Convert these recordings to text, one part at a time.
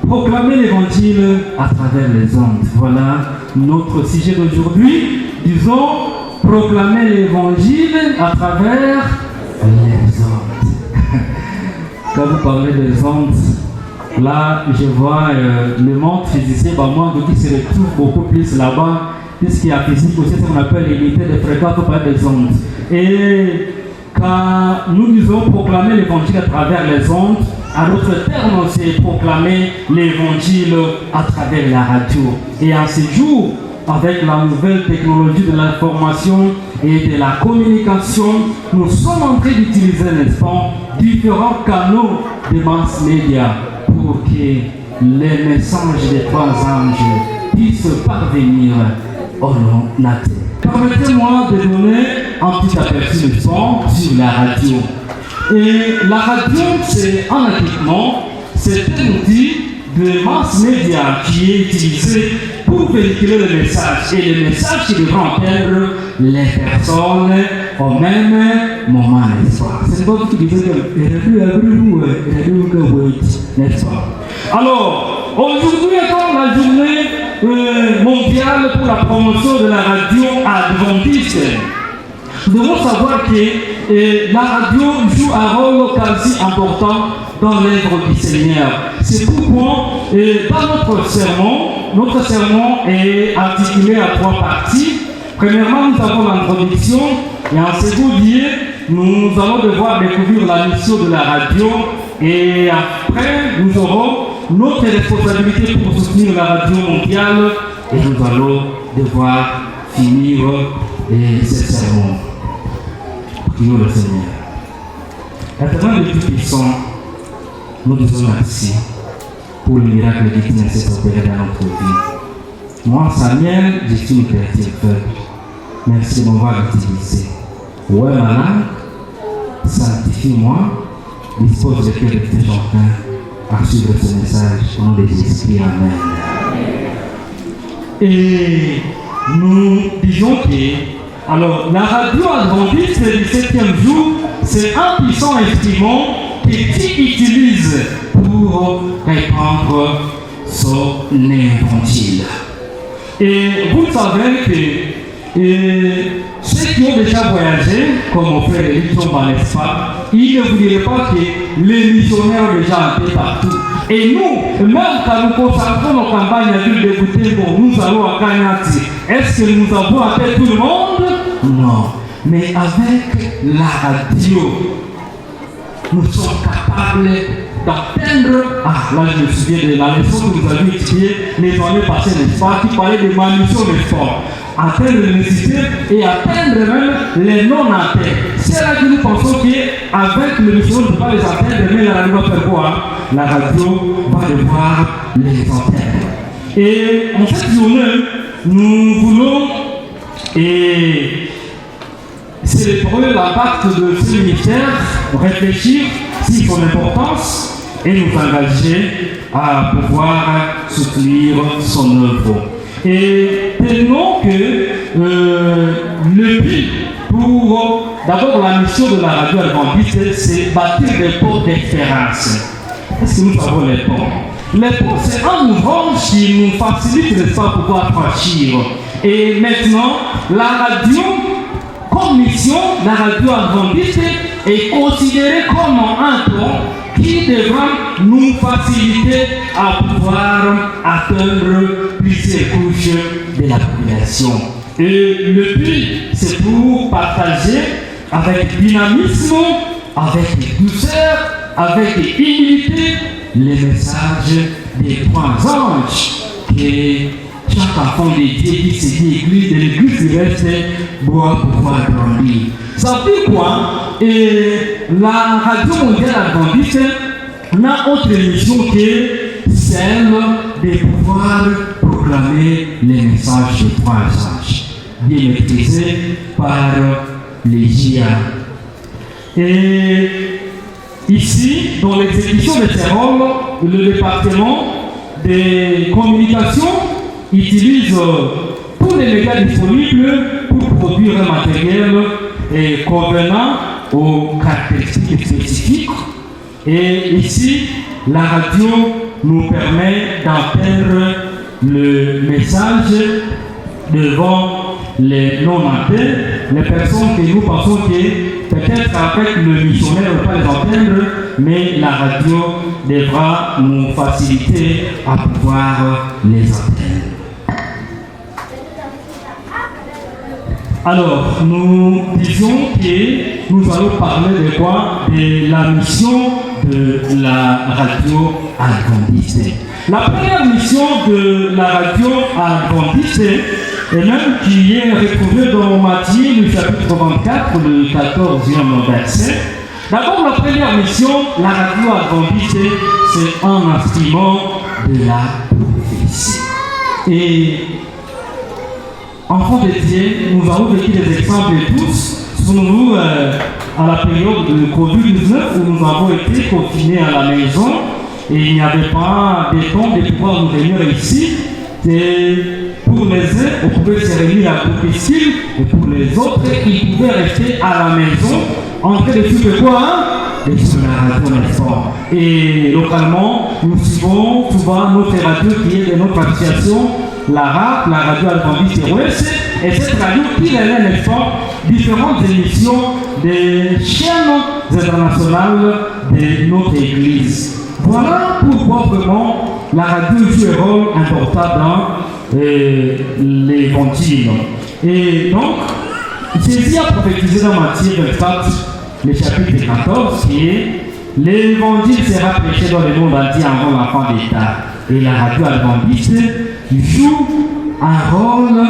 proclamer l'évangile à travers les ondes. Voilà notre sujet d'aujourd'hui. Disons, proclamer l'évangile à travers les ondes. Quand vous parlez des ondes, là, je vois le monde physicien, moi, qui se retrouve beaucoup plus là-bas. Puisqu'il y a physique aussi, ce qu'on appelle l'unité de fréquence, on parle des ondes. Et quand nous disons proclamer l'évangile à travers les ondes, à notre terme, c'est proclamer l'évangile à travers la radio. Et en ce jour, avec la nouvelle technologie de l'information et de la communication, nous sommes en train d'utiliser, n'est-ce pas, différents canaux de mass média pour que les messages des trois anges puissent parvenir au nom de la terre. Permettez-moi de donner un petit aperçu de son sur la radio. Et la radio, c'est un équipement, c'est un outil de mass média qui est utilisé pour véhiculer le message. Et le message qui devra atteindre les personnes au même moment, n'est-ce pas? C'est pas vous qui disiez que n'est-ce pas? Alors, aujourd'hui étant la journée mondiale pour la promotion de la radio adventiste, nous devons savoir que la radio joue un rôle quasi important dans l'œuvre du Seigneur. C'est pourquoi dans notre sermon est articulé à trois parties. Premièrement, nous avons l'introduction et en second lieu, nous allons devoir découvrir la mission de la radio et après, nous aurons notre responsabilité pour soutenir la radio mondiale et nous allons devoir finir ce sermon. Prions le Seigneur. Éternel de tout puissant, nous disons merci pour le miracle qui ne s'est opéré dans notre vie. Moi, Samuel, je suis une créature faible. Merci de m'avoir utilisé. Ouais, ma langue, sanctifie-moi, dispose le cœur de tes enfants à suivre ce message au nom de Jésus-Christ. Amen. Et nous disons que alors, la radio adventiste du 7e jour, c'est un puissant instrument que tu utilises pour répandre son évangile. Et vous savez que ceux qui ont déjà voyagé, comme mon frère Élie Tomba, n'est-ce pas, ils ne vous diraient pas que les missionnaires ont déjà été partout. Et nous, même quand nous consacrons nos campagnes à l'île de Butembo, nous allons à Kanyati. Est-ce que nous avons appelé tout le monde? Non. Mais avec la radio, nous sommes capables d'atteindre. Ah, là je me souviens de la leçon que nous avions étudiée les années passées, n'est-ce pas, qui parlait de ma mission de sport. Atteindre les nécessités et atteindre même les non-atteints. C'est là que nous pensons qu'avec le mission, on ne peut pas les atteindre, mais la radio va faire quoi? La radio va devoir les atteindre. Et en cette journée, nous voulons célébrer l'impact de ce ministère, réfléchir sur son importance et nous engager à pouvoir soutenir son œuvre. Et tenons que le but pour d'abord la mission de la radio adventiste, c'est bâtir des ponts d'espérance. Est-ce que nous savons les ponts? Les ponts, c'est un ouvrage qui nous facilite, n'est-ce pas, pouvoir franchir. Et maintenant, la radio, comme mission, la radio adventiste est considérée comme un pont qui devra nous faciliter à pouvoir atteindre plusieurs couches de la population. Et le but, c'est pour partager avec dynamisme, avec douceur, avec humilité, les messages des trois anges que chaque enfant de Dieu qui se dit église, de l'église reste doit pouvoir grandir. Ça fait quoi? Et la radio mondiale adventiste n'a autre mission que celle de pouvoir proclamer les messages des trois anges, bien maîtrisés par les GIA. Et ici, dans l'exécution de ces rôles, le département des communications utilise tous les médias disponibles pour produire un matériel convenant aux caractéristiques spécifiques. Et ici, la radio nous permet d'entendre le message devant les non-atteints, les personnes que nous pensons que peut-être avec le missionnaire ne pas les entendre, mais la radio devra nous faciliter à pouvoir les entendre. Alors, nous disions que nous allons parler de quoi? De la mission de la radio adventiste. La première mission de la radio adventiste, et même qui est retrouvée dans Matthieu, le chapitre 24, le 14e verset. D'abord, la première mission, la radio adventiste, c'est un instrument de la prophétie. Et enfants de Dieu, nous avons vécu des exemples tous. Souvenons-nous à la période de Covid-19 où nous avons été confinés à la maison et il n'y avait pas de temps de pouvoir nous réunir ici. Et pour les uns, on pouvait se réunir à groupuscule et pour les autres, ils pouvaient rester à la maison en train de suivre quoi? Et sur la radio, n'est-ce pas? Et localement, nous suivons souvent notre radio qui est de notre association, la RAP, la radio adventiste ROS, et cette radio qui est, n'est-ce pas, différentes émissions des chaînes internationales de notre Église. Voilà pourquoi vraiment la radio joue un rôle important dans l'évangile. Et donc, Jésus a prophétisé dans Matthieu 24, le chapitre 14, qui est l'évangile sera prêché dans le monde entier avant la fin des temps. Et la radio adventiste joue un rôle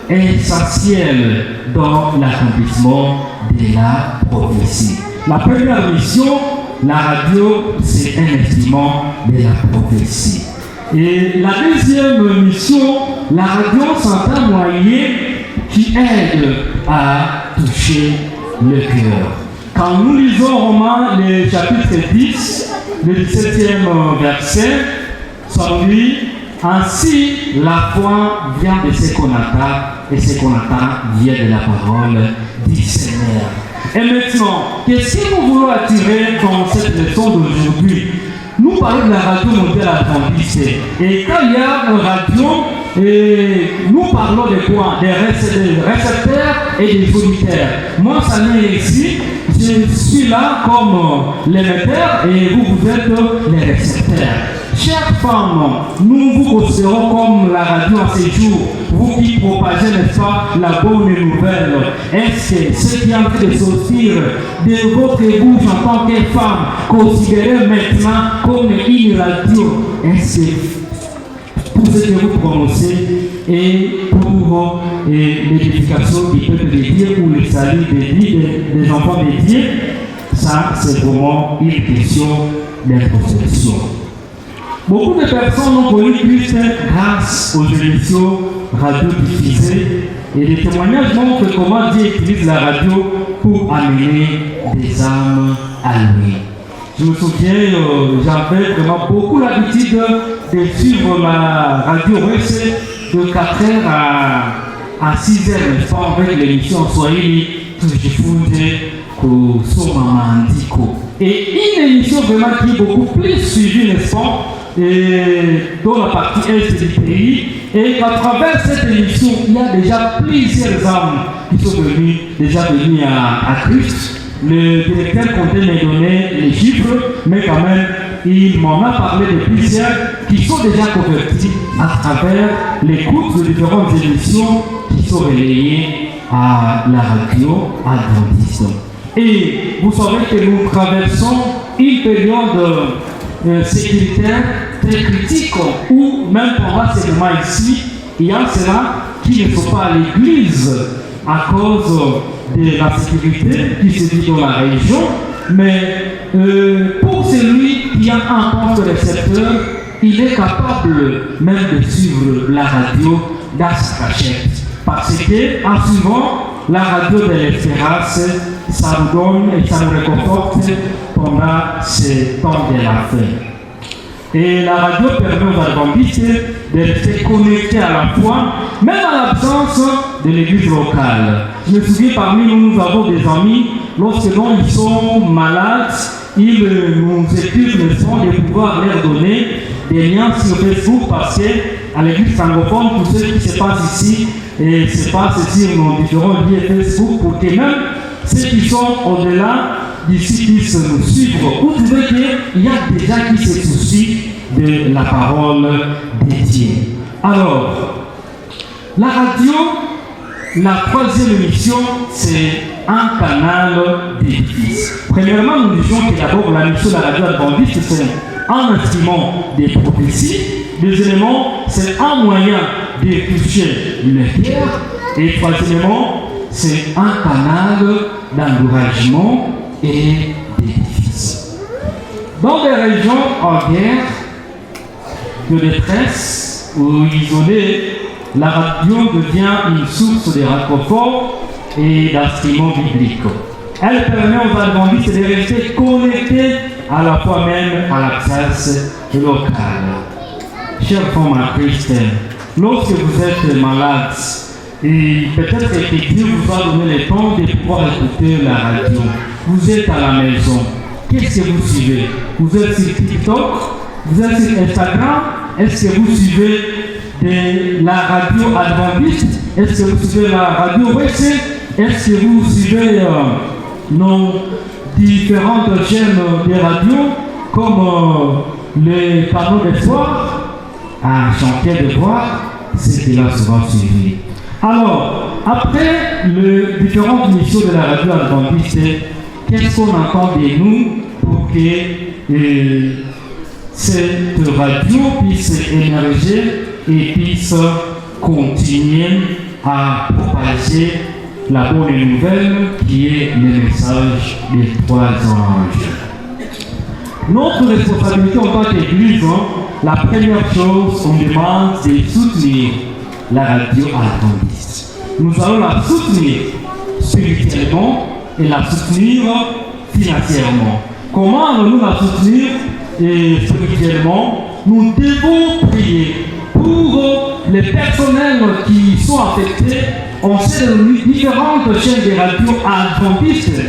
essentiel dans l'accomplissement de la prophétie. La première mission, la radio, c'est un instrument de la prophétie. Et la deuxième mission, la radio, c'est un moyen qui aide à toucher le cœur. Quand nous lisons Romains, le chapitre 10, le 17e verset, ça dit: ainsi, la foi vient de ce qu'on attend, et ce qu'on attend vient de la parole du Seigneur. Et maintenant, qu'est-ce que nous voulons attirer dans cette leçon d'aujourd'hui? Nous parlons de la radio mondiale adventiste. Et quand il y a une radio, nous parlons de quoi? Des récepteurs et des auditeurs. Moi, ça m'est ici. Je suis là comme l'émetteur et vous êtes les récepteurs. Chères femmes, nous vous considérons comme la radio en ces jours, vous qui propagez, n'est-ce pas, la bonne nouvelle. Est-ce que ce qui est en train de sortir de votre bouche en tant que femme, considérez maintenant comme une radio, est-ce que pour ce que vous prononcez et pour l'édification du peuple de Dieu ou le salut des enfants de Dieu, ça c'est vraiment une question d'introspection. Beaucoup de personnes ont connu Christ grâce aux émissions radio diffusées et les témoignages montrent comment Dieu utilise la radio pour amener des âmes à lui. Je me souviens, j'avais vraiment beaucoup l'habitude de suivre la radio ROS de 4h à 6h, n'est-ce pas, avec l'émission Swahili que je faisais au Somamandiko. Et une émission vraiment qui est beaucoup plus suivie, n'est-ce pas, dans la partie est du pays. Et à travers cette émission, il y a déjà plusieurs âmes qui sont déjà venues à Christ. Le directeur comptait me donner les chiffres, mais quand même, il m'en a parlé de plusieurs qui sont déjà convertis à travers l'écoute de différentes émissions qui sont relayées à la radio adventiste. Et vous savez que nous traversons une période sécuritaire très critique où même pendant ces moments ici, il y a ceux-là qui ne sont pas à l'église à cause de la sécurité qui se vit dans la région, mais pour celui qui a un poste récepteur, il est capable même de suivre la radio dans sa cachette. Parce que en suivant la radio de l'espérance, ça nous donne et ça nous réconforte pendant ces temps de la fin. Et la radio permet aux adventistes de rester connectés à la foi, même en l'absence de l'église locale. Je me souviens, parmi nous, nous avons des amis, lorsque ils sont malades, ils nous écrivent le soin de pouvoir leur donner des liens sur Facebook parce qu'à l'église francophone, tout ce qui se passe ici se passe sur nos différents liens Facebook pour que même ceux qui sont au-delà d'ici puissent nous suivre. Vous trouvez qu'il y a des gens qui se soucient de la parole de Dieu. Alors, la radio, la troisième émission, c'est un canal d'édifice. Premièrement, nous disons que d'abord la mission de la radio adventiste, c'est un instrument de prophétie. Deuxièmement, c'est un moyen de toucher le cœur. Et troisièmement, c'est un canal d'encouragement et d'édifice. Dans des régions en guerre, de détresse ou isolées, la radio devient une source de réconfort et d'instruments bibliques. Elle permet aux adventistes de rester connectés à la fois même à la place locale. Chers femmes en Christ, lorsque vous êtes malade, et peut-être que Dieu vous a donné le temps de pouvoir écouter la radio, vous êtes à la maison, qu'est-ce que vous suivez? Vous êtes sur TikTok? Vous êtes sur Instagram? Est-ce que vous suivez de la radio adventiste? Est-ce que vous suivez la radio WC? Est-ce que vous suivez nos différentes chaînes de radio comme les panneaux d'espoir? Chanter de voir, c'est qu'il a souvent suivi. Alors, après les différentes missions de la radio adventiste, qu'est-ce qu'on entend de nous pour que cette radio puisse émerger et puisse continuer à propager la bonne nouvelle qui est le message des trois anges. Notre responsabilité en tant qu'Église, la première chose, on demande de soutenir la radio adventiste. Nous allons la soutenir spirituellement et la soutenir financièrement. Comment allons-nous la soutenir spirituellement? Nous devons prier pour les personnels qui sont affectés. On sait de différentes chaînes de radio adventistes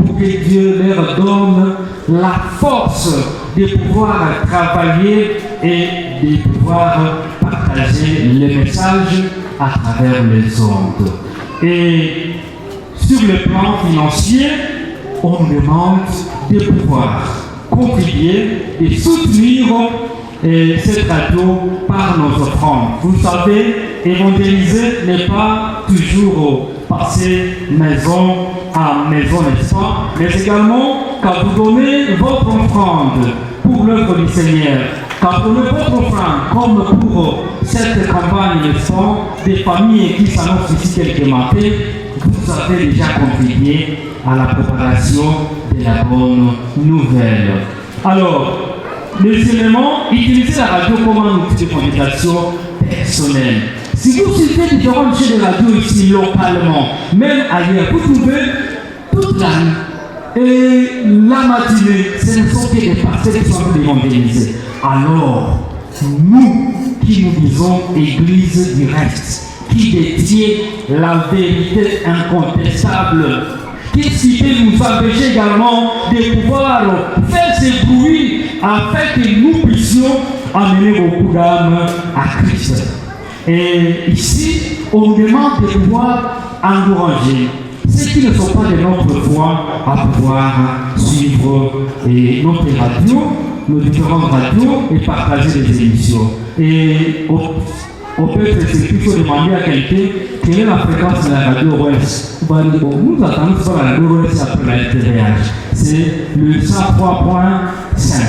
pour que Dieu leur donne la force de pouvoir travailler et de pouvoir partager le message à travers les ondes. Et sur le plan financier, on nous demande de pouvoir contribuer et soutenir cette radio par nos offrandes. Vous savez, évangéliser n'est pas toujours passer maison à maison, n'est-ce pas? Mais également, quand vous donnez votre offrande pour l'œuvre du Seigneur, quand vous donnez votre offrande, comme pour cette campagne, n'est-ce pas, des familles qui s'annoncent ici quelques matins, vous avez déjà contribué à la propagation de la bonne nouvelle. Alors, les éléments, utilisez la radio comme un outil de communication personnelle. Si vous suivez différentes chaînes de radio ici localement, même ailleurs, vous trouvez toute la nuit et la matinée, ce ne sont que des pasteurs qui sont en train d'évangéliser. Alors, nous qui nous disons Église directe, qui détient la vérité incontestable, qu'est-ce qui peut nous empêcher également de pouvoir faire ce bruit afin que nous puissions amener beaucoup d'âmes à Christ. Et ici, on nous demande de pouvoir encourager ceux qui ne sont pas de notre foi à pouvoir suivre notre radio, nos différentes radios et partager les émissions. Et on peut se demander à quelqu'un quelle est la fréquence de la radio OS. Nous attendons sur la radio OS après la TVH. C'est le 103.5.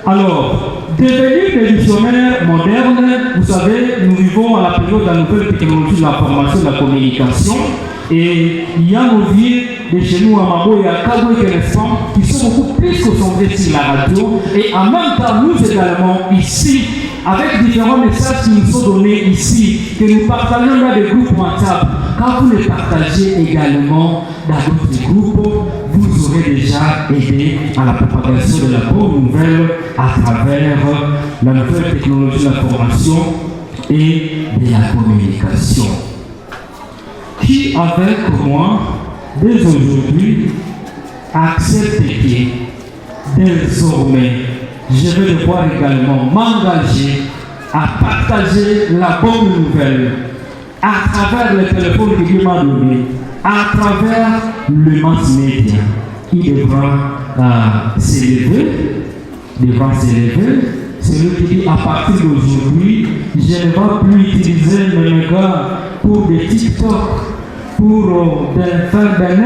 Alors, devenir des missionnaires modernes, vous savez, nous vivons à la période de la nouvelle technologie de l'information et de la communication. Et il y a nos vies de chez nous à Mabo et à Cabo et Kénespan qui sont beaucoup plus concentrés sur la radio. Et en même temps, nous également ici, avec différents messages qui nous sont donnés ici, que nous partageons dans des groupes WhatsApp. Quand vous les partagez également dans d'autres groupes, vous aurez déjà aidé à la propagation de la bonne nouvelle à travers la nouvelle technologie de l'information et de la communication. Qui, avec moi, dès aujourd'hui, accepte que désormais je vais devoir également m'engager à partager la bonne nouvelle à travers le téléphone que Dieu m'a donné, à travers le mass média. Il devra s'élever, celui qui dit à partir d'aujourd'hui, je ne vais plus utiliser mes mégas pour des TikTok, pour faire des